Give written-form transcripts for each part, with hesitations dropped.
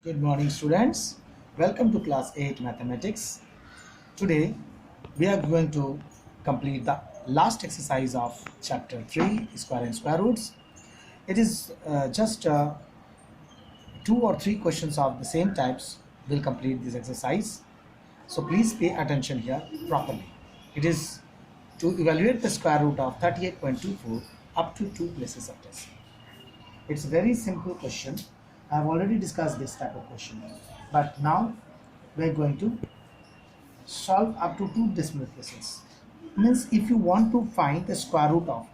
Good morning, students. Welcome to class 8 mathematics. Today we are going to complete the last exercise of chapter 3, square and square roots. It is just two or three questions of the same types will complete this exercise. So please pay attention here properly. It is to evaluate the square root of 38.24 up to two places of decimal. It's a very simple question. I have already discussed this type of question, but now we're going to solve up to two decimal places. Means if you want to find the square root of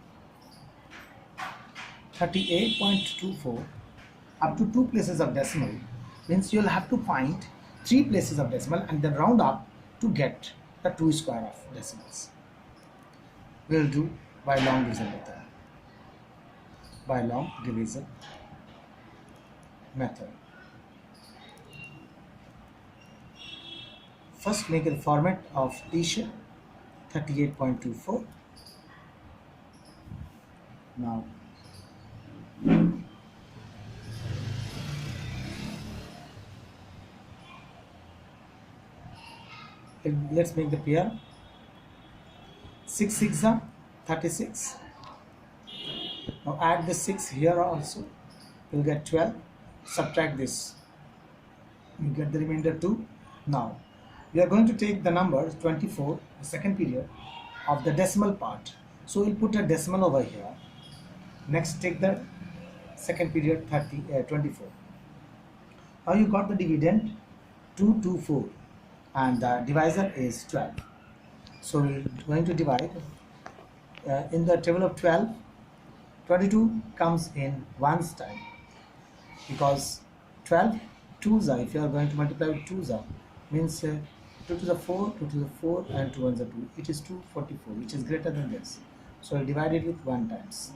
38.24 up to two places of decimal, means you'll have to find three places of decimal and then round up to get the two square of decimals. We'll do by long division method. By long division method. First, make a format of t-shirt 38.24. Now let's make the pair. 6 6 are 36. Now add the 6 here also, you'll get 12. Subtract this, you get the remainder 2. Now we are going to take the number 24, the second period of the decimal part, so we'll put a decimal over here. Next, take the second period 24. Now you got the dividend 224 and the divisor is 12. So we're going to divide in the table of 12. 22 comes in ones time, because 12 twos are, if you are going to multiply with twos are, means 2 to the 4, 2 to the 4 and 2 ones are 2. It is 244, which is greater than this. So we'll divide it with 1 times.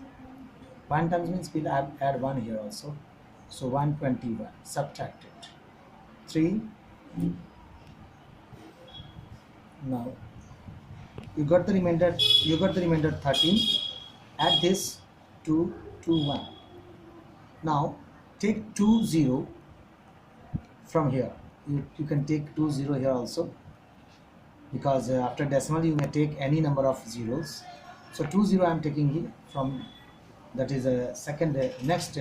1 times means we'll add 1 here also. So 121. Subtract it. 3. Now you got the remainder. 13. Add this 2 to 1. Now take 2 0 from here. You can take 2 0 here also, because after decimal you may take any number of zeros. So 2 0 I am taking here from, that is a second next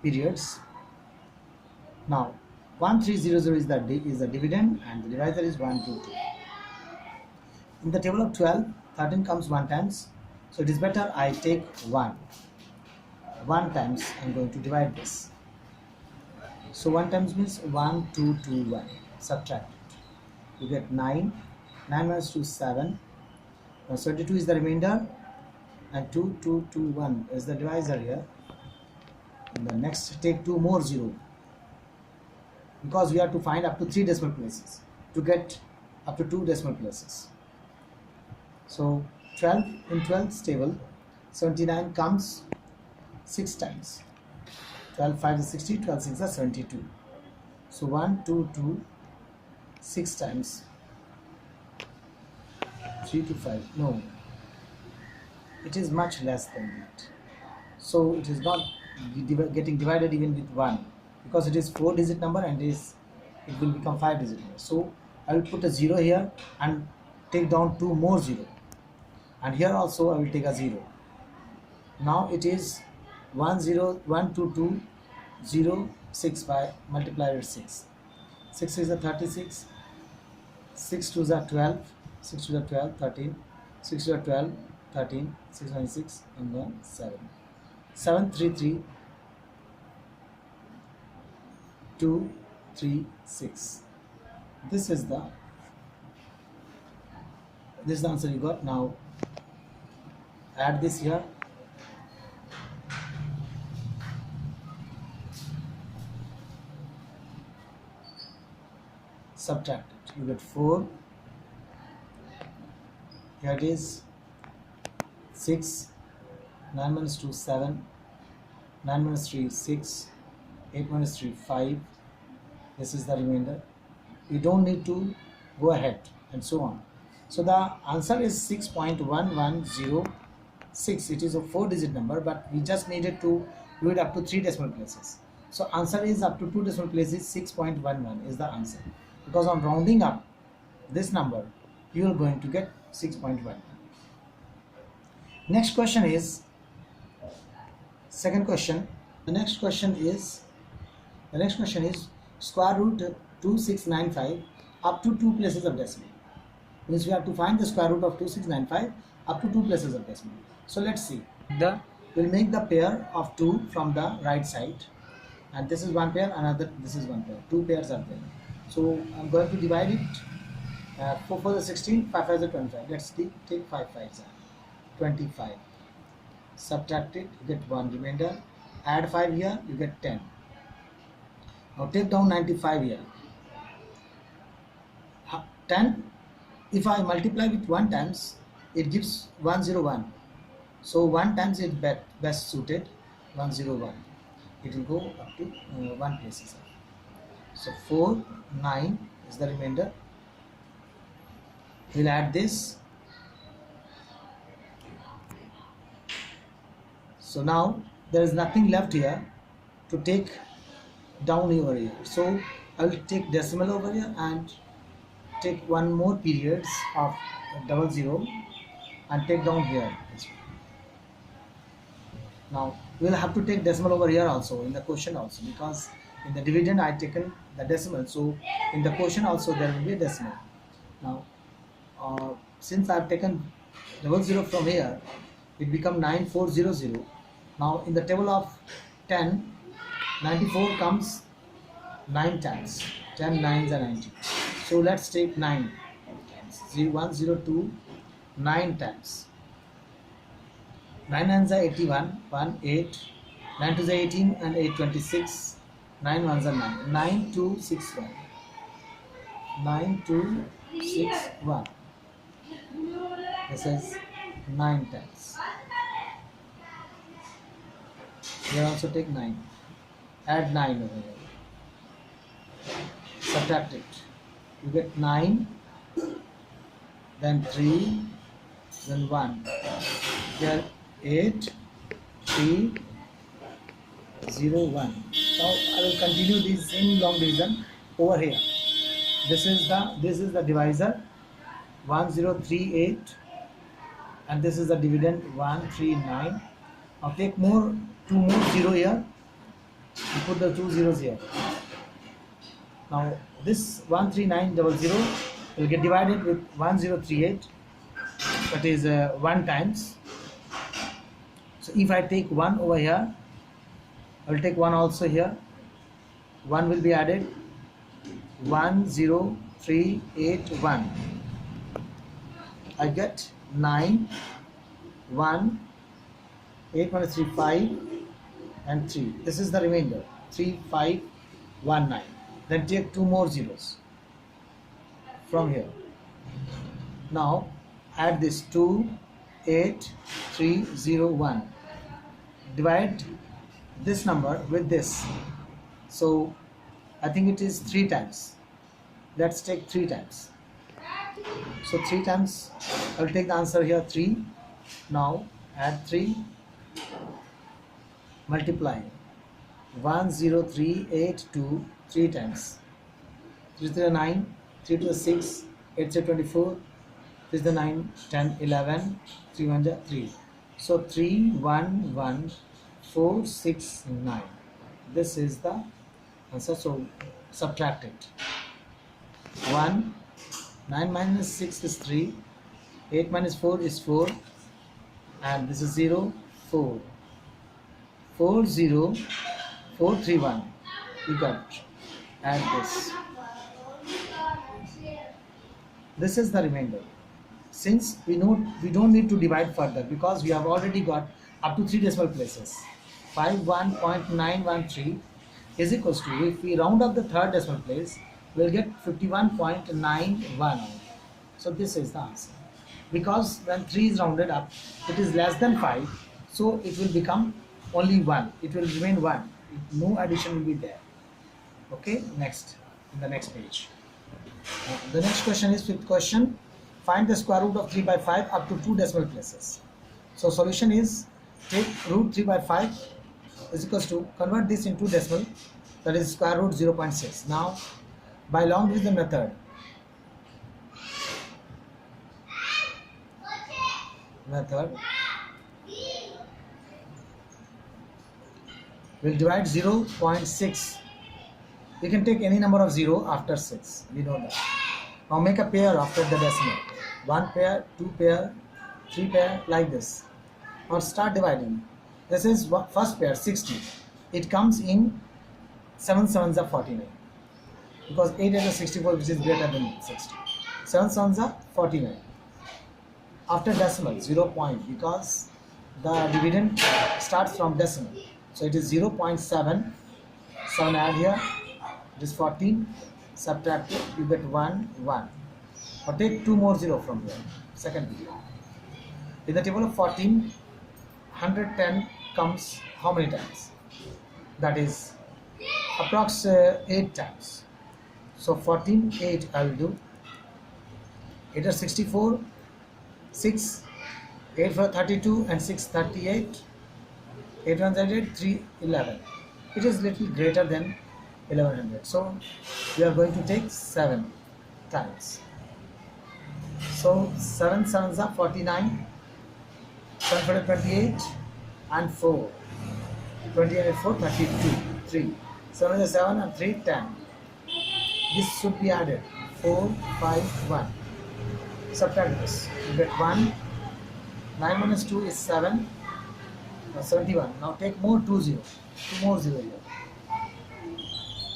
periods. Now 1300 is the dividend and the divisor is 122. In the table of 12, 13 comes 1 times, so it is better I take 1 times. I'm going to divide this. So 1 times means 1 2 2 1. Subtract it, you get 9. 9 minus 2 7. Now 32 is the remainder and 2 2 2 1 is the divisor here. And the next, take 2 more 0, because we have to find up to 3 decimal places to get up to 2 decimal places. So 12 in 12th table, 79 comes 6 times. 12 5 is 60, 12 6 is 72. So 1 2 2 6 times 3 to 5. No, it is much less than that. So it is not getting divided even with 1, because it is 4-digit number and it will become 5-digit number. So I will put a 0 here and take down 2 more 0, and here also I will take a 0. Now it is 1 0 1 2 2 0 6 by multiplied with 6. 6 is a 36. 6 2s are 12. 6 2s are 12, 13. 6 2s are 12, 13. 6 1 6 and then 7. 7 3 3 2 3 6. This is the answer you got. Now add this here. Subtract it, you get 4. Here it is 6. 9 minus 2 7. 9 minus 3 6. 8 minus 3 5. This is the remainder. You don't need to go ahead and so on. So the answer is 6.1106. It is a 4-digit number, but we just needed to do it up to 3 decimal places. So answer is up to 2 decimal places 6.11 is the answer, because on rounding up this number you are going to get 6.11. Next question is second question. The next question is square root 2695 up to 2 places of decimal. Means we have to find the square root of 2695 up to 2 places of decimal. So let's see. We'll make the pair of 2 from the right side, and this is one pair, this is one pair. 2 pairs are there. So I'm going to divide it. 4 for the 16, 5 5 is 25. Let's take 5 5s are 25. Subtract it, you get 1 remainder. Add 5 here, you get 10. Now take down 95 here. 10, if I multiply with 1 times, it gives 101. So 1 times is best suited, 101. It will go up to 1 places. So 4, 9 is the remainder. We'll add this. So now there is nothing left here to take down over here. So I will take decimal over here and take one more periods of 00 and take down here. Now we will have to take decimal over here also in the question also, because in the dividend I taken the decimal, so in the question also there will be a decimal. Now since I have taken 00 from here, it become 9400. Now in the table of 10, 94 comes 9 times. 10 9s are 90. So let's take 9 times. 102 9 times. 9 9s are 81. 1 8. 9 2s are 18 and 8 26. 9 1s are 9. 9 2 6 1. 9 2 6 1. This is 9 times. Here also take 9. Add 9 over here. Subtract it. You get 9, then 3, then 1. Here 8, 3, 0, 1. Now I will continue this same long division over here. This is the divisor 1038, and this is the dividend 139. Now take 2 more 0 here. You put the 2 zeros here. Now this 13900 will get divided with 1038, that is 1 times. So if I take 1 over here, I will take 1 also here. 1 will be added. 10381. I get 9, 1, 8 minus 3, 5 and 3. This is the remainder, 3519. Then take 2 more zeros from here. Now add this 28301. Divide this number with this. So I think it is 3 times. Let's take 3 times. So 3 times, I will take the answer here 3. Now add 3, multiply 10382 3 times. 3 to the 9, 3 to the 6, 8 to the 24, 3 to the 9, 10, 11, 3 1 to 3. So 311469. This is the answer. So subtract it. 1, 9 minus 6 is 3, 8 minus 4 is 4, and this is 0, 4. 40431. You got. Add this. This is the remainder. Since we don't need to divide further, because we have already got up to 3 decimal places. 51.913 is equals to, if we round up the third decimal place, we'll get 51.91. So this is the answer. Because when 3 is rounded up, it is less than 5, so it will become only 1. It will remain 1. No addition will be there. Okay, next, in the next page. The next question is 5th question. Find the square root of 3 by 5 up to 2 decimal places. So solution is, take root 3 by 5 is equals to, convert this into decimal, that is square root 0.6. Now by long division method, we'll divide 0.6. You can take any number of 0 after 6, we know that. Now make a pair after the decimal, 1 pair, 2 pair, 3 pair, like this. Or start dividing. This is first pair, 60. It comes in 7 sevens are 49, because 8 is 64, which is greater than 60. 7 sevens are 49. After decimal, 0 point, because the dividend starts from decimal. So it is 0.7. 7 add here, it is 14. Subtract it, you get 1, 1. Or take 2 more 0 from here. Second video. In the table of 14, 110 comes how many times? That is approx 8 times. So 14, 8 I will do. 8 is 64, 6, 8 for 32 and 6 38. 8 1 8, 3 11. It is little greater than 1100. So we are going to take 7 times. So 7 sevens are 49. 7 for 28 and 4. 28 and 4, 32. 3. 7 is 7 and 3, 10. This should be added. 4, 5, 1. Subtract this. You get 1. 9 minus 2 is 7. 71. Now take more 2 0. 2 more 0 here.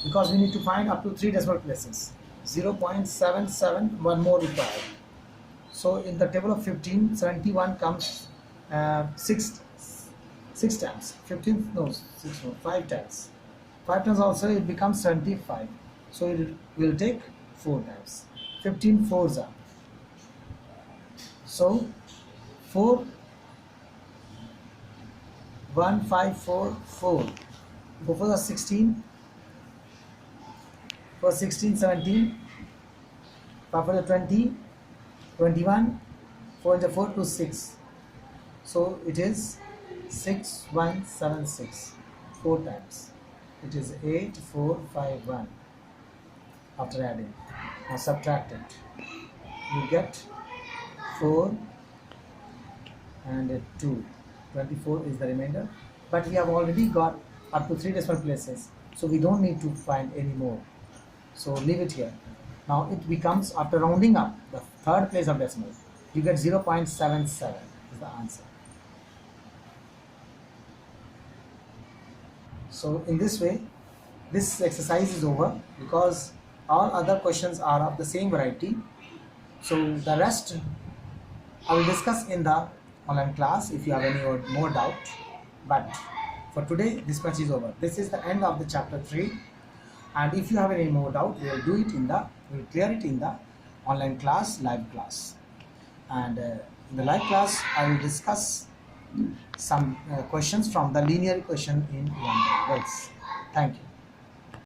Because we need to find up to 3 decimal places. 0.77, 1 more required. So in the table of 15, 71 comes 6 times. 15, no, 6, no, 5 times. 5 times also it becomes 75. So it will take 4 times. 15 fours are. So 4, 1, 5, 4, 4. Go for the 16. For 16, 17. 5 for the 20. 21. 4 into 4 to 6. So it is 6, 1, 7, 6. 4 times. It is 8, 4, 5, 1. After adding. Now subtract it. You get 4 and 2. 24 is the remainder. But we have already got up to 3 decimal places. So we don't need to find any more. So leave it here. Now it becomes, after rounding up the third place of decimal, you get 0.77 is the answer. So in this way, this exercise is over, because all other questions are of the same variety. So the rest I will discuss in the online class if you have any more doubt. But for today, this much is over. This is the end of the chapter 3. And if you have any more doubt, we will do it we will clear it in the online class, live class. And in the live class, I will discuss some questions from the linear equation in lambda. Thank you.